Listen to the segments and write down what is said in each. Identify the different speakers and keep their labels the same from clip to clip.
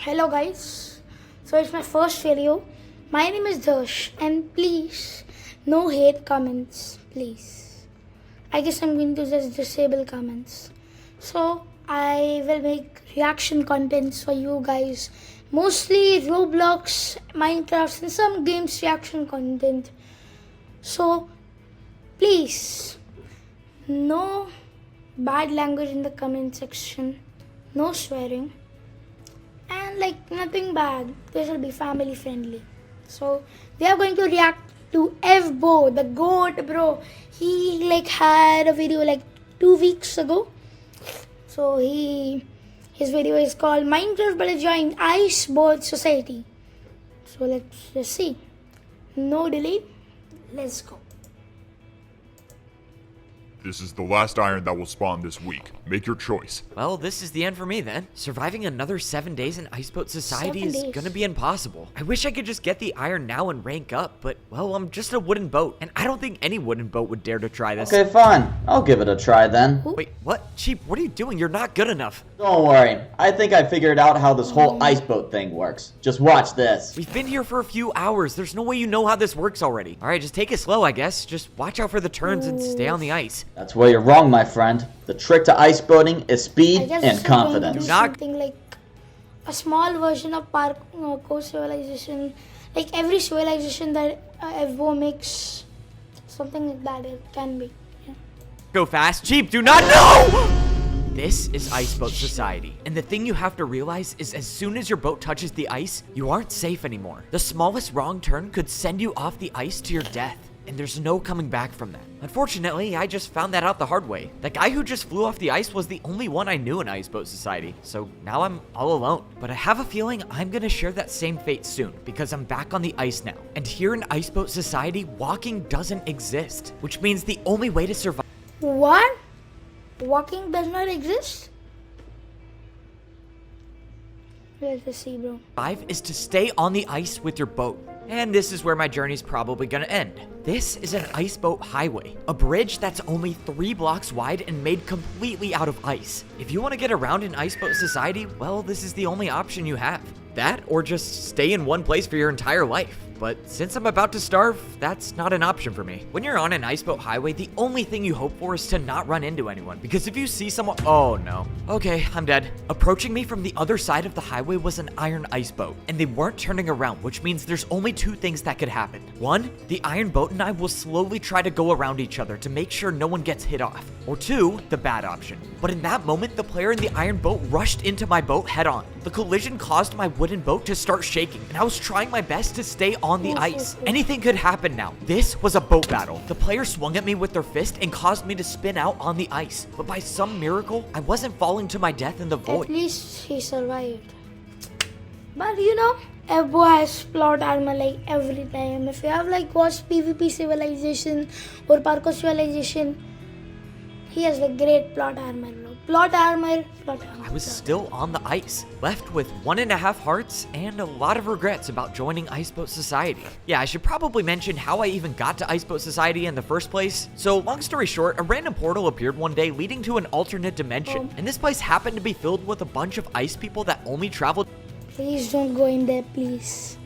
Speaker 1: Hello guys, so it's my first video. My name is Dash and please no hate comments, please. I guess I'm going to just disable comments. So I will make reaction contents for you guys, mostly Roblox, Minecraft and some games reaction content. So please, no bad language in the comment section, no swearing. And like nothing bad. This will be family friendly. So we are going to react to Evbo, the goat bro. He like had a video like 2 weeks ago. So his video is called Minecraft but joined Ice Boat Society. So let's just see. No delay. Let's go.
Speaker 2: This is the last iron that will spawn this week. Make your choice.
Speaker 3: Well, this is the end for me then. Surviving another 7 days in Iceboat Society is gonna be impossible. I wish I could just get the iron now and rank up, but, well, I'm just a wooden boat, and I don't think any wooden boat would dare to try this.
Speaker 4: Okay, fine. I'll give it a try then.
Speaker 3: Wait, what? Cheap, what are you doing? You're not good enough.
Speaker 4: Don't worry. I think I figured out how this whole ice boat thing works. Just watch this.
Speaker 3: We've been here for a few hours. There's no way you know how this works already. All right, just take it slow, I guess. Just watch out for the turns and stay on the ice.
Speaker 4: That's where you're wrong, my friend. The trick to ice boating is speed and
Speaker 1: I'm
Speaker 4: confidence.
Speaker 1: going to do something like a small version of Parkour civilization, like every civilization that Evbo makes, something like that it can be. Yeah.
Speaker 3: Go fast. Cheap, do not know! This is Iceboat Society, and the thing you have to realize is as soon as your boat touches the ice, you aren't safe anymore. The smallest wrong turn could send you off the ice to your death, and there's no coming back from that. Unfortunately, I just found that out the hard way. The guy who just flew off the ice was the only one I knew in Iceboat Society, so now I'm all alone. But I have a feeling I'm gonna share that same fate soon, because I'm back on the ice now. And here in Iceboat Society, walking doesn't exist, which means the only way to survive—
Speaker 1: What? Walking does not exist? Let's just see, bro.
Speaker 3: is to stay on the ice with your boat. And this is where my journey's probably gonna end. This is an iceboat highway, a bridge that's only 3 blocks wide and made completely out of ice. If you want to get around in Iceboat Society, well, this is the only option you have. That, or just stay in one place for your entire life. But since I'm about to starve, that's not an option for me. When you're on an iceboat highway, the only thing you hope for is to not run into anyone. Because if you see someone— oh no. Okay, I'm dead. Approaching me from the other side of the highway was an iron ice boat, and they weren't turning around, which means there's only 2 things that could happen. 1, the iron boat and I will slowly try to go around each other to make sure no one gets hit off. Or 2, the bad option. But in that moment, the player in the iron boat rushed into my boat head on. The collision caused my wooden boat to start shaking, and I was trying my best to stay on the ice. Anything could happen now. This was a boat battle. The player swung at me with their fist and caused me to spin out on the ice. But by some miracle, I wasn't falling to my death in the void.
Speaker 1: At least he survived. But you know, Evbo has plot armor like every time. If you have like watched PvP Civilization or Parkour Civilization, he has like great plot armor, bro. Plot armor.
Speaker 3: I was still on the ice, left with 1.5 hearts and a lot of regrets about joining Iceboat Society. Yeah, I should probably mention how I even got to Iceboat Society in the first place. So long story short, a random portal appeared one day leading to an alternate dimension. And this place happened to be filled with a bunch of ice people that only traveled—
Speaker 1: Please don't go in there, please.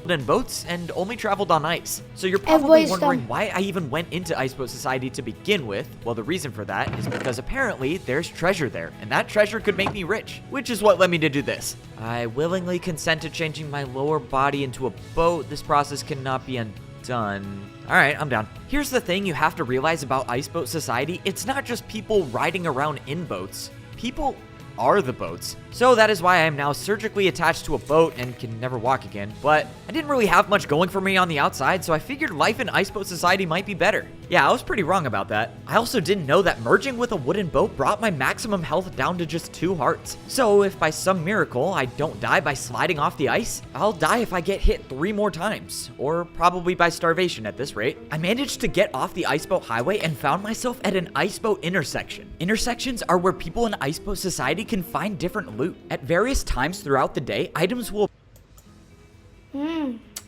Speaker 3: in boats and only traveled on ice. So you're probably wondering
Speaker 1: dumb.
Speaker 3: why I even went into Iceboat Society to begin with. Well, the reason for that is because apparently there's treasure there, and that treasure could make me rich, which is what led me to do this. I willingly consent to changing my lower body into a boat. This process cannot be undone. All right, I'm down. Here's the thing you have to realize about Iceboat Society. It's not just people riding around in boats. People are the boats. So that is why I am now surgically attached to a boat and can never walk again. But I didn't really have much going for me on the outside, so I figured life in Iceboat Society might be better. Yeah, I was pretty wrong about that. I also didn't know that merging with a wooden boat brought my maximum health down to just 2 hearts. So if by some miracle I don't die by sliding off the ice, I'll die if I get hit 3 more times, or probably by starvation at this rate. I managed to get off the Iceboat Highway and found myself at an Iceboat intersection. Intersections are where people in Iceboat Society can find different loot. At various times throughout the day, items will—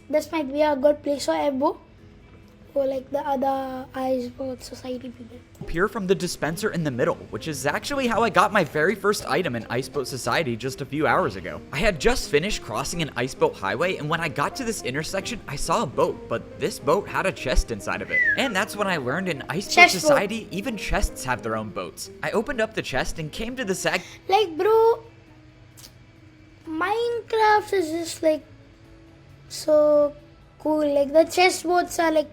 Speaker 1: This might be a good place for Evbo. for like the other Iceboat Society people.
Speaker 3: Appear from the dispenser in the middle, which is actually how I got my very first item in Iceboat Society just a few hours ago. I had just finished crossing an iceboat highway, and when I got to this intersection, I saw a boat, but this boat had a chest inside of it. And that's when I learned in Iceboat
Speaker 1: Chest boat.
Speaker 3: Society, even chests have their own boats. I opened up the chest and came to the sag.
Speaker 1: Like, bro, Minecraft is just like so cool. Like the chest boats are like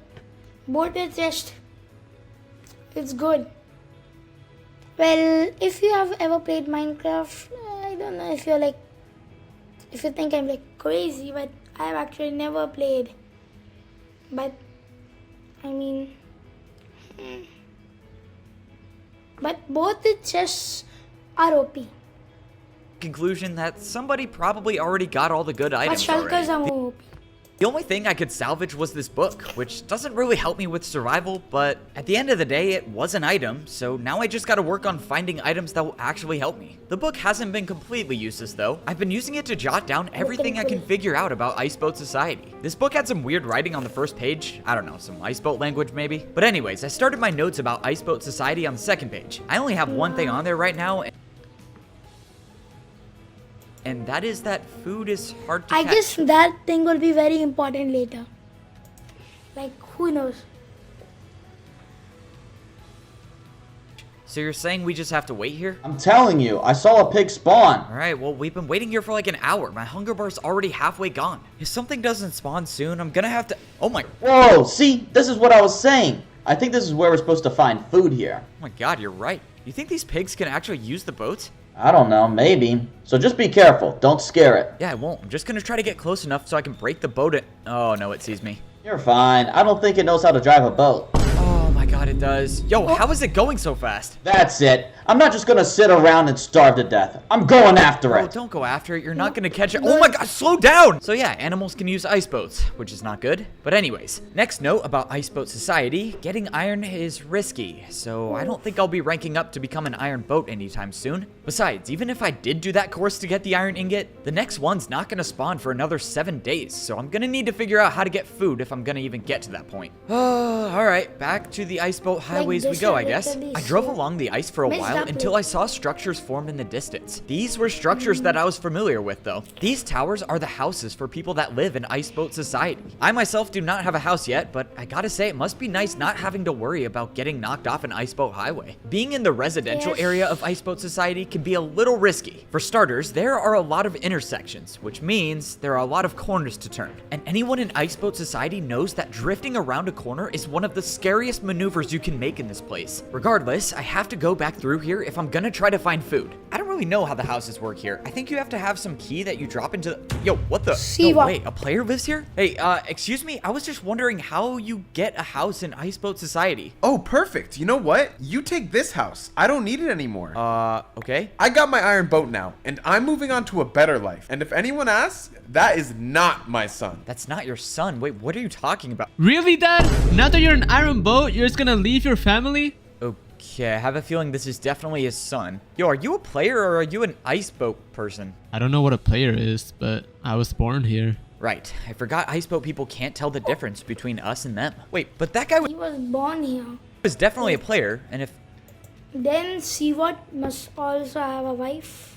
Speaker 1: boat with chest. It's good. Well, if you have ever played Minecraft, I don't know if you're like, if you think I'm like crazy, but I've actually never played. But I mean, but both the chests are OP.
Speaker 3: Conclusion that somebody probably already got all the good
Speaker 1: But
Speaker 3: items
Speaker 1: shulkers
Speaker 3: already.
Speaker 1: are more OP.
Speaker 3: The only thing I could salvage was this book, which doesn't really help me with survival, but at the end of the day, it was an item, so now I just gotta work on finding items that will actually help me. The book hasn't been completely useless though. I've been using it to jot down everything I can figure out about Iceboat Society. This book had some weird writing on the first page. I don't know, some Iceboat language maybe? But anyways, I started my notes about Iceboat Society on the second page. I only have one thing on there right now, and that is that food is hard to
Speaker 1: I
Speaker 3: catch.
Speaker 1: guess that thing will be very important later. Like, who knows?
Speaker 3: So you're saying we just have to wait here?
Speaker 4: I'm telling you, I saw a pig spawn.
Speaker 3: Alright, well, we've been waiting here for like an hour. My hunger bar's already halfway gone. If something doesn't spawn soon, I'm gonna have to... Oh my...
Speaker 4: Whoa, see, this is what I was saying. I think this is where we're supposed to find food here.
Speaker 3: Oh my god, you're right. You think these pigs can actually use the boats?
Speaker 4: I don't know, maybe. So just be careful, don't scare it.
Speaker 3: Yeah, I won't. I'm just gonna try to get close enough so I can break the boat in... Oh no, it sees me.
Speaker 4: You're fine, I don't think it knows how to drive a boat.
Speaker 3: Oh my god, it does. Yo, how is it going so fast?
Speaker 4: That's it. I'm not just gonna sit around and starve to death. I'm going after
Speaker 3: Oh,
Speaker 4: it.
Speaker 3: don't go after it. You're not gonna catch it. Oh my god, slow down! So yeah, animals can use ice boats, which is not good. But anyways, next note about Iceboat Society, getting iron is risky. So I don't think I'll be ranking up to become an iron boat anytime soon. Besides, even if I did do that course to get the iron ingot, the next one's not gonna spawn for another 7 days. So I'm gonna need to figure out how to get food if I'm gonna even get to that point. Alright, back to the iceboat highways we
Speaker 1: this
Speaker 3: go,
Speaker 1: is
Speaker 3: I guess.
Speaker 1: literally
Speaker 3: I drove
Speaker 1: so
Speaker 3: along the ice for a
Speaker 1: messed
Speaker 3: while
Speaker 1: up,
Speaker 3: until
Speaker 1: like-
Speaker 3: I saw structures formed in the distance. These were structures that I was familiar with though. These towers are the houses for people that live in Iceboat Society. I myself do not have a house yet, but I gotta say it must be nice not having to worry about getting knocked off an iceboat highway. Being in the residential
Speaker 1: Yes.
Speaker 3: area of Iceboat Society can be a little risky. For starters, there are a lot of intersections, which means there are a lot of corners to turn. And anyone in Iceboat Society knows that drifting around a corner is one of the scariest maneuvers you can make in this place. Regardless, I have to go back through here if I'm gonna try to find food. I don't really know how the houses work here. I think you have to have some key that you drop into the... Yo, what the...
Speaker 1: See
Speaker 3: No,
Speaker 1: what-
Speaker 3: wait, a player lives here? Hey, excuse me? I was just wondering how you get a house in Iceboat Society.
Speaker 5: Oh, perfect. You know what? You take this house. I don't need it anymore.
Speaker 3: Okay.
Speaker 5: I got my iron boat now, and I'm moving on to a better life. And if anyone asks, that is not my son.
Speaker 3: That's not your son. Wait, what are you talking about?
Speaker 6: Really, Dad? Now that you're an iron boat, you're just gonna leave your family?
Speaker 3: Okay, I have a feeling this is definitely his son. Yo, are you a player or are you an iceboat person?
Speaker 6: I don't know what a player is, but I was born here.
Speaker 3: Right, I forgot iceboat people can't tell the difference between us and them. Wait, but that guy
Speaker 1: He was born here.
Speaker 3: was definitely a player, and if
Speaker 1: Then Siwat must also have a wife.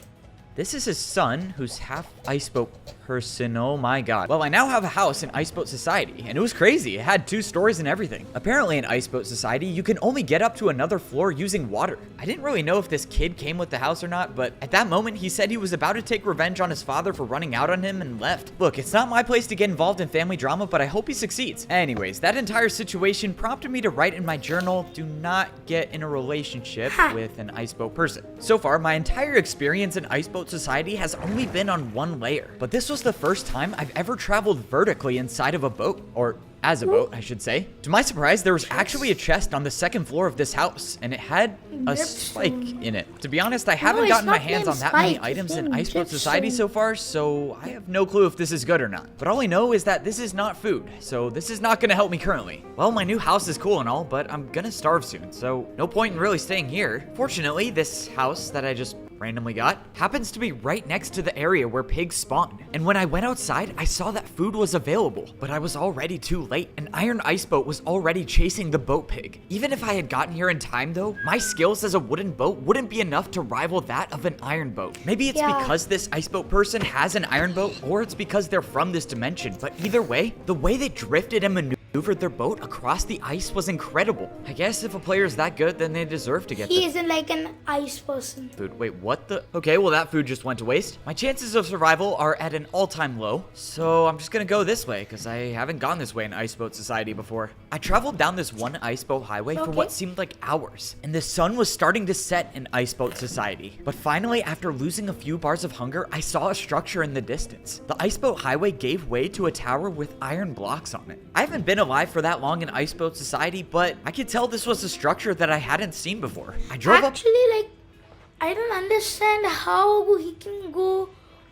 Speaker 3: this is his son, who's half iceboat person, oh my god. Well, I now have a house in Iceboat Society, and it was crazy. It had 2 stories and everything. Apparently in Iceboat Society, you can only get up to another floor using water. I didn't really know if this kid came with the house or not, but at that moment, he said he was about to take revenge on his father for running out on him and left. Look, it's not my place to get involved in family drama, but I hope he succeeds. Anyways, that entire situation prompted me to write in my journal, do not get in a relationship with an iceboat person. So far, my entire experience in Iceboat Society has only been on 1 layer, but this was the first time I've ever traveled vertically inside of a boat, or as a boat, I should say. To my surprise, there was actually a chest on the 2nd floor of this house, and it had a spike in it. To be honest, I haven't
Speaker 1: it's
Speaker 3: gotten my
Speaker 1: not
Speaker 3: hands
Speaker 1: named
Speaker 3: on that many
Speaker 1: Spike,
Speaker 3: items
Speaker 1: it's
Speaker 3: in
Speaker 1: named
Speaker 3: Iceboat Society
Speaker 1: Gypsum.
Speaker 3: so far, so I have no clue if this is good or not. But all I know is that this is not food, so this is not gonna help me currently. Well, my new house is cool and all, but I'm gonna starve soon, so no point in really staying here. Fortunately, this house that I just randomly got happens to be right next to the area where pigs spawn. And when I went outside, I saw that food was available, but I was already too late. An iron ice boat was already chasing the boat pig. Even if I had gotten here in time though, my skills as a wooden boat wouldn't be enough to rival that of an iron boat. Maybe it's because this ice boat person has an iron boat, or it's because they're from this dimension, but either way, the way they drifted and maneuvered their boat across the ice was incredible. I guess if a player is that good, then they deserve to get
Speaker 1: He isn't like an ice person.
Speaker 3: food. Wait, what the? Okay, well that food just went to waste. My chances of survival are at an all-time low, so I'm just gonna go this way because I haven't gone this way in Ice Boat Society before. I traveled down this one ice boat highway for what seemed like hours, and the sun was starting to set in Ice Boat Society. But finally, after losing a few bars of hunger, I saw a structure in the distance. The ice boat highway gave way to a tower with iron blocks on it. I haven't been alive for that long in Ice Boat Society, but I could tell this was a structure that I hadn't seen before. I drove up.
Speaker 1: Actually, like, I don't understand how he can go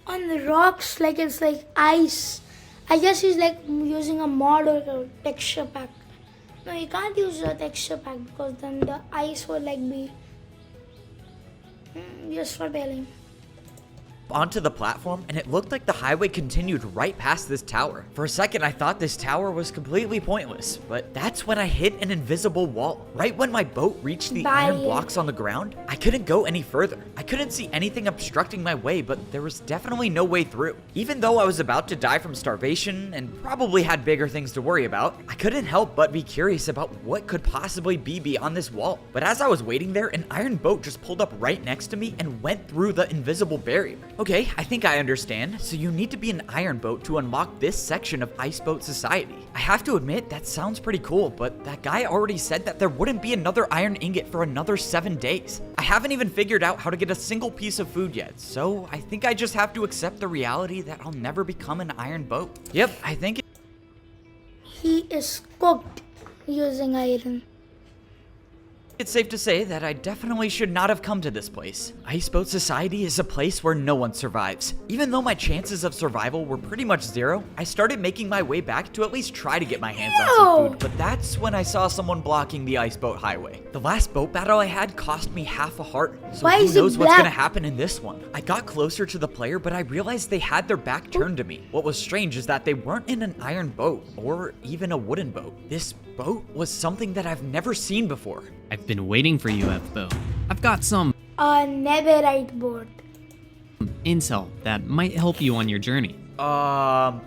Speaker 1: on the rocks like it's like ice. I guess he's like using a mod or a texture pack. No, you can't use a texture pack because then the ice would like be just for telling.
Speaker 3: Onto the platform, and it looked like the highway continued right past this tower. For a second, I thought this tower was completely pointless, but that's when I hit an invisible wall. Right when my boat reached the iron blocks on the ground, I couldn't go any further. I couldn't see anything obstructing my way, but there was definitely no way through. Even though I was about to die from starvation and probably had bigger things to worry about, I couldn't help but be curious about what could possibly be beyond this wall. But as I was waiting there, an iron boat just pulled up right next to me and went through the invisible barrier. Okay, I think I understand. So you need to be an iron boat to unlock this section of Ice Boat Society. I have to admit, that sounds pretty cool, but that guy already said that there wouldn't be another iron ingot for another 7 days. I haven't even figured out how to get a single piece of food yet, so I think I just have to accept the reality that I'll never become an iron boat. Yep, I think
Speaker 1: He is cooked using iron.
Speaker 3: it's safe to say that I definitely should not have come to this place. Ice Boat Society is a place where no one survives. Even though my chances of survival were pretty much zero, I started making my way back to at least try to get my hands on some food, but that's when I saw someone blocking the ice boat highway. The last boat battle I had cost me half a heart, so
Speaker 1: Why
Speaker 3: who
Speaker 1: is it
Speaker 3: knows what's
Speaker 1: black?
Speaker 3: gonna happen in this one. I got closer to the player, but I realized they had their back turned to me. What was strange is that they weren't in an iron boat, or even a wooden boat. This boat was something that I've never seen before.
Speaker 6: I've been waiting for you, Evbo. I've got some
Speaker 1: A netherite board.
Speaker 6: intel that might help you on your journey.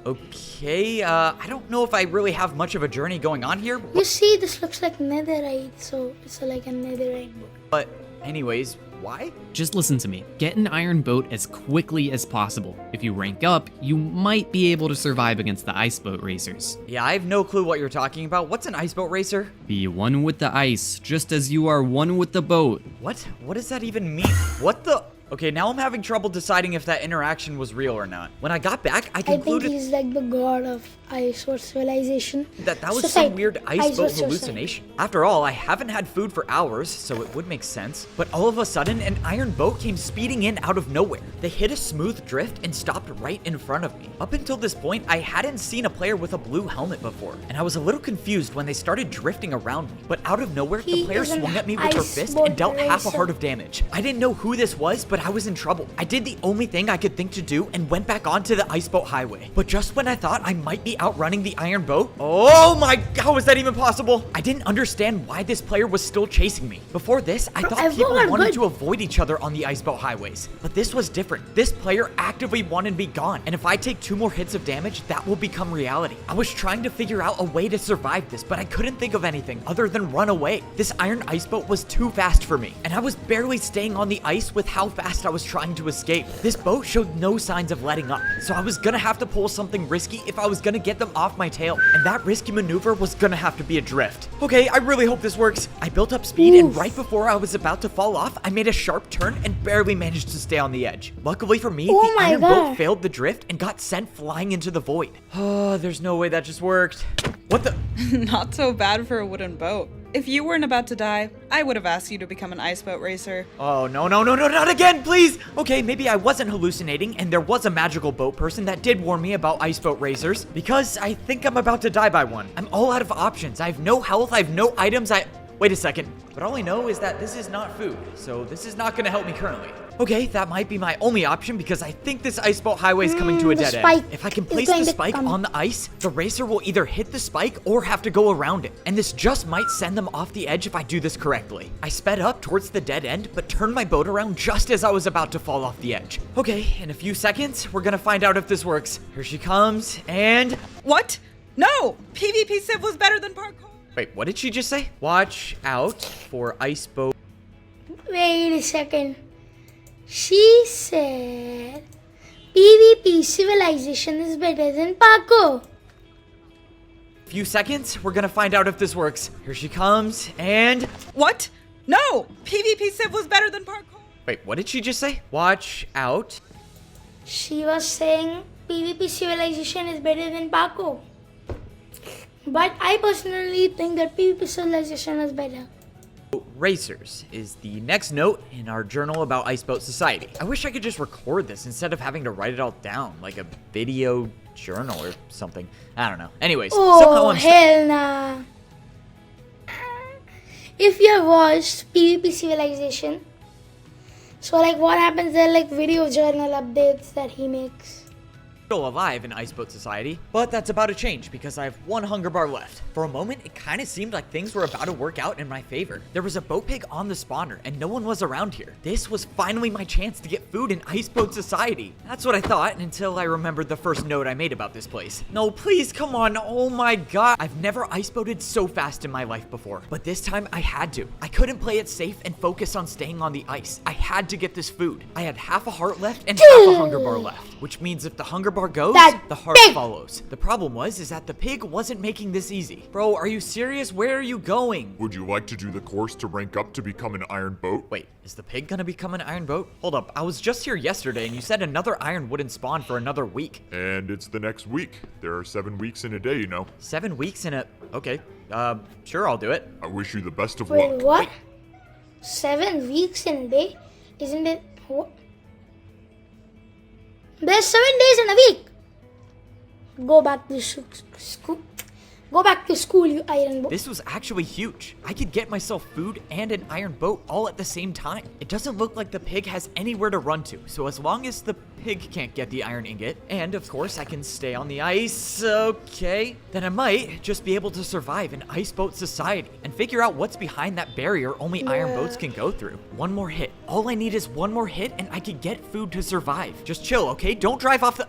Speaker 3: Okay, I don't know if I really have much of a journey going on here,
Speaker 1: You see, this looks like netherite, so it's like a netherite board.
Speaker 3: but anyways, why?
Speaker 6: Just listen to me. Get an iron boat as quickly as possible. If you rank up, you might be able to survive against the ice boat racers.
Speaker 3: Yeah, I have no clue what you're talking about. What's an ice boat racer?
Speaker 6: Be one with the ice, just as you are one with the boat.
Speaker 3: What? What does that even mean? What the? Okay, now I'm having trouble deciding if that interaction was real or not. When I got back, I
Speaker 1: I think
Speaker 3: concluded
Speaker 1: he's like the god of ice or civilization.
Speaker 3: that was
Speaker 1: Society.
Speaker 3: some weird ice boat
Speaker 1: versus
Speaker 3: hallucination. After all, I haven't had food for hours, so it would make sense. But all of a sudden, an iron boat came speeding in out of nowhere. They hit a smooth drift and stopped right in front of me. Up until this point, I hadn't seen a player with a blue helmet before, and I was a little confused when they started drifting around me. But out of nowhere, the
Speaker 1: He
Speaker 3: player
Speaker 1: is an
Speaker 3: swung at me with her
Speaker 1: ice
Speaker 3: fist
Speaker 1: boat
Speaker 3: and dealt half a
Speaker 1: racer.
Speaker 3: heart of damage. I didn't know who this was, but I was in trouble. I did the only thing I could think to do and went back onto the ice boat highway. But just when I thought I might be outrunning the iron boat, oh my, how is that even possible? I didn't understand why this player was still chasing me. Before this, I thought
Speaker 1: Evbo
Speaker 3: people
Speaker 1: are
Speaker 3: wanted
Speaker 1: good.
Speaker 3: to avoid each other on the ice boat highways. But this was different. This player actively wanted me gone. And if I take 2 more hits of damage, that will become reality. I was trying to figure out a way to survive this, but I couldn't think of anything other than run away. This iron ice boat was too fast for me, and I was barely staying on the ice with how fast I was trying to escape. This boat showed no signs of letting up, so I was gonna have to pull something risky if I was gonna get them off my tail, and that risky maneuver was gonna have to be a drift. Okay, I really hope this works. I built up speed, and right before I was about to fall off, I made a sharp turn and barely managed to stay on the edge. Luckily for me,
Speaker 1: Oh
Speaker 3: the
Speaker 1: my
Speaker 3: iron
Speaker 1: God.
Speaker 3: boat failed the drift and got sent flying into the void. Oh, there's no way that just worked. What the?
Speaker 7: Not so bad for a wooden boat. If you weren't about to die, I would have asked you to become an ice boat racer.
Speaker 3: Oh, no, not again, please! Okay, maybe I wasn't hallucinating, and there was a magical boat person that did warn me about ice boat racers, because I think I'm about to die by one. I'm all out of options. I have no health, I have no items, Wait a second. But all I know is that this is not food, so this is not gonna help me currently. Okay, that might be my only option because I think this ice boat highway is coming to a
Speaker 1: the
Speaker 3: dead
Speaker 1: spike
Speaker 3: end. If I can
Speaker 1: is
Speaker 3: place
Speaker 1: going
Speaker 3: the
Speaker 1: to
Speaker 3: spike
Speaker 1: come.
Speaker 3: on the ice, the racer will either hit the spike or have to go around it. And this just might send them off the edge if I do this correctly. I sped up towards the dead end, but turned my boat around just as I was about to fall off the edge. Okay, in a few seconds, we're gonna find out if this works. Here she comes, and...
Speaker 7: What? No! PvP Civ was better than parkour.
Speaker 3: Wait, what did she just say? Watch out for ice boat.
Speaker 1: Wait a second. She said PvP civilization is better than parkour.
Speaker 3: Few seconds, we're gonna find out if this works. Here she comes, and...
Speaker 7: What? No! PvP Civ was better than parkour.
Speaker 3: Wait, what did she just say? Watch out.
Speaker 1: She was saying PvP civilization is better than parkour. But I personally think that PvP civilization is better.
Speaker 3: Racers is the next note in our journal about Iceboat Society. I wish I could just record this instead of having to write it all down, like a video journal or something. I don't know. Anyways, somehow
Speaker 1: Oh,
Speaker 3: I'm
Speaker 1: hell nah. If you have watched PvP Civilization, so like what happens there, like video journal updates that he makes.
Speaker 3: still alive in Iceboat Society, but that's about to change because I have one hunger bar left. For a moment, it kind of seemed like things were about to work out in my favor. There was a boat pig on the spawner and no one was around here. This was finally my chance to get food in Iceboat Society. That's what I thought until I remembered the first note I made about this place. No, please, come on. Oh my god. I've never iceboated so fast in my life before, but this time I had to. I couldn't play it safe and focus on staying on the ice. I had to get this food. I had half a heart left and half a hunger bar left, which means if the hunger bar goes,
Speaker 1: That
Speaker 3: the heart
Speaker 1: pig!
Speaker 3: follows. The problem is that the pig wasn't making this easy. Bro, are you serious? Where are you going?
Speaker 2: Would you like to do the course to rank up to become an iron boat?
Speaker 3: Wait, is the pig gonna become an iron boat? Hold up, I was just here yesterday and you said another iron wouldn't spawn for another week.
Speaker 2: And it's the next week. There are 7 weeks in a day, you know.
Speaker 3: 7 weeks in a... Okay, sure, I'll do it.
Speaker 2: I wish you the best of
Speaker 1: Wait,
Speaker 2: luck.
Speaker 1: what? 7 weeks in a day? Isn't it? What? There's 7 days in a week. Go back to school. Go back to school, you iron boat.
Speaker 3: This was actually huge. I could get myself food and an iron boat all at the same time. It doesn't look like the pig has anywhere to run to, so as long as the pig can't get the iron ingot, and of course I can stay on the ice, okay, then I might just be able to survive in Iceboat Society and figure out what's behind that barrier only iron boats can go through. One more hit. All I need is one more hit and I could get food to survive. Just chill, okay? Don't drive off the...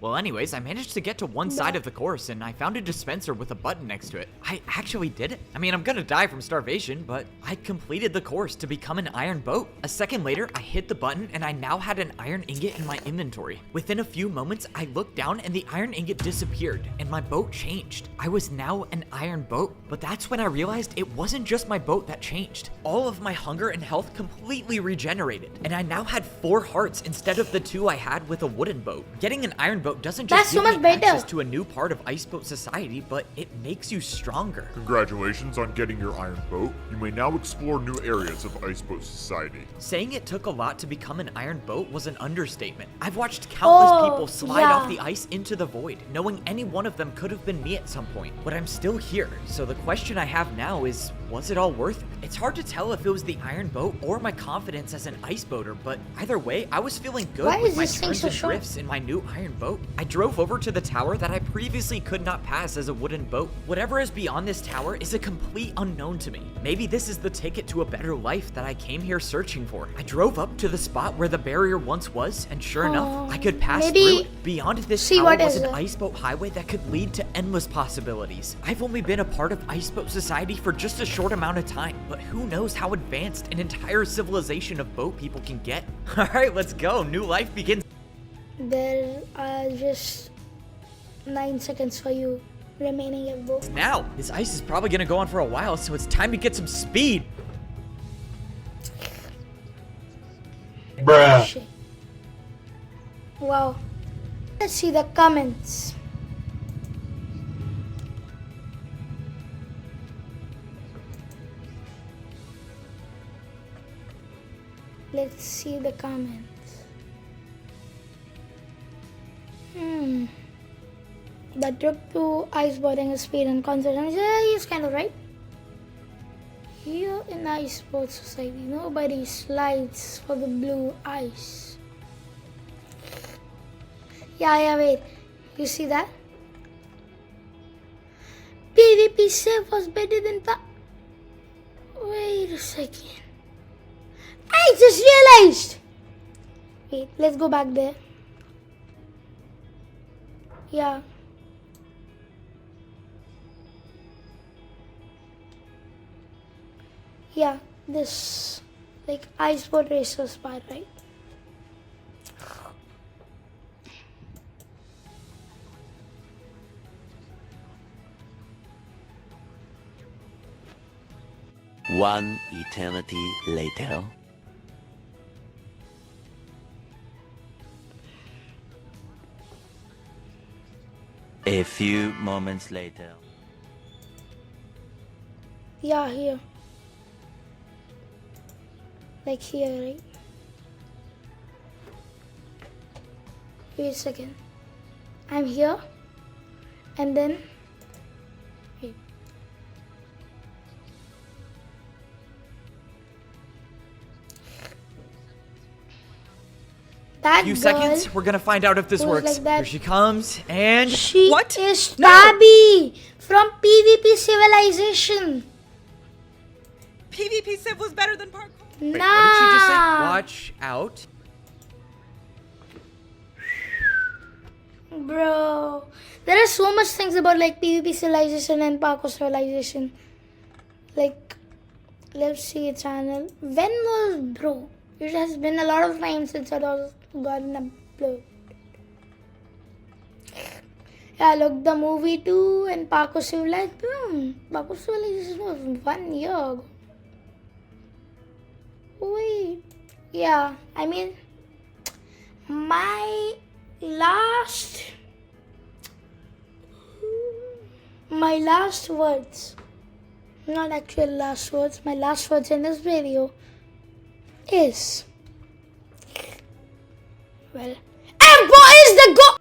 Speaker 3: Well, anyways, I managed to get to one side of the course, and I found a dispenser with a button next to it. I actually did it. I mean, I'm gonna die from starvation, but I completed the course to become an iron boat. A second later, I hit the button, and I now had an iron ingot in my inventory. Within a few moments, I looked down, and the iron ingot disappeared, and my boat changed. I was now an iron boat, but that's when I realized it wasn't just my boat that changed. All of my hunger and health completely regenerated, and I now had 4 hearts instead of the 2 I had with a wooden boat. Getting an iron boat doesn't
Speaker 1: That's
Speaker 3: just
Speaker 1: so
Speaker 3: give
Speaker 1: much
Speaker 3: me
Speaker 1: better.
Speaker 3: access to a new part of Iceboat Society, but it makes you stronger.
Speaker 2: Congratulations on getting your iron boat. You may now explore new areas of Iceboat Society.
Speaker 3: Saying it took a lot to become an iron boat was an understatement. I've watched countless people slide off the ice into the void, knowing any one of them could have been me at some point. But I'm still here, so the question I have now is, was it all worth it? It's hard to tell if it was the iron boat or my confidence as an ice boater, but either way, I was feeling good
Speaker 1: Why
Speaker 3: with
Speaker 1: is
Speaker 3: my
Speaker 1: this thing
Speaker 3: turns
Speaker 1: so
Speaker 3: and
Speaker 1: short?
Speaker 3: drifts in my new iron boat. I drove over to the tower that I previously could not pass as a wooden boat. Whatever is beyond this tower is a complete unknown to me. Maybe this is the ticket to a better life that I came here searching for. I drove up to the spot where the barrier once was, and sure enough, I could pass
Speaker 1: maybe
Speaker 3: through it. Beyond this
Speaker 1: see
Speaker 3: tower
Speaker 1: what
Speaker 3: was
Speaker 1: is
Speaker 3: an
Speaker 1: it.
Speaker 3: iceboat highway that could lead to endless possibilities. I've only been a part of Iceboat Society for just a short amount of time, but who knows how advanced an entire civilization of boat people can get. Alright, let's go. New life begins.
Speaker 1: There are just 9 seconds for you remaining, Evbo.
Speaker 3: Now, this ice is probably gonna go on for a while, so it's time to get some speed.
Speaker 1: Shit. Wow. Let's see the comments. Let's see the comments. The trip to iceboarding is speed and confidence. Yeah, he's kind of right. Here in Ice Sports Society, nobody slides for the blue ice. Yeah, wait. You see that? PvP Save was better than Wait a second. I just realized! Wait, let's go back there. Yeah. Yeah, this like Ice Boat Racer spot, right?
Speaker 8: One eternity later. A few moments later.
Speaker 1: Yeah, here. Like here, right? Wait a second. I'm here. And then... Wait. That
Speaker 3: Few
Speaker 1: girl
Speaker 3: seconds, we're gonna find out if this
Speaker 1: who's
Speaker 3: works.
Speaker 1: like that-
Speaker 3: Here she comes, and
Speaker 1: She
Speaker 7: What?
Speaker 1: is
Speaker 7: No.
Speaker 1: Tabby from PvP Civilization.
Speaker 7: PvP Civ was better than parkour.
Speaker 3: wait, what did she just say?
Speaker 1: Nah.
Speaker 3: Watch out.
Speaker 1: Bro, there are so much things about like PvP Civilization and Parkour Civilization. Like, let's see a channel. When was bro? It has been a lot of time since I was gotten upload. Yeah, look, the movie too and Parkour Civilization. Parkour Civilization was 1 year ago. Wait, yeah, I mean, my last words, not actual last words, my last words in this video is, well, Evbo is the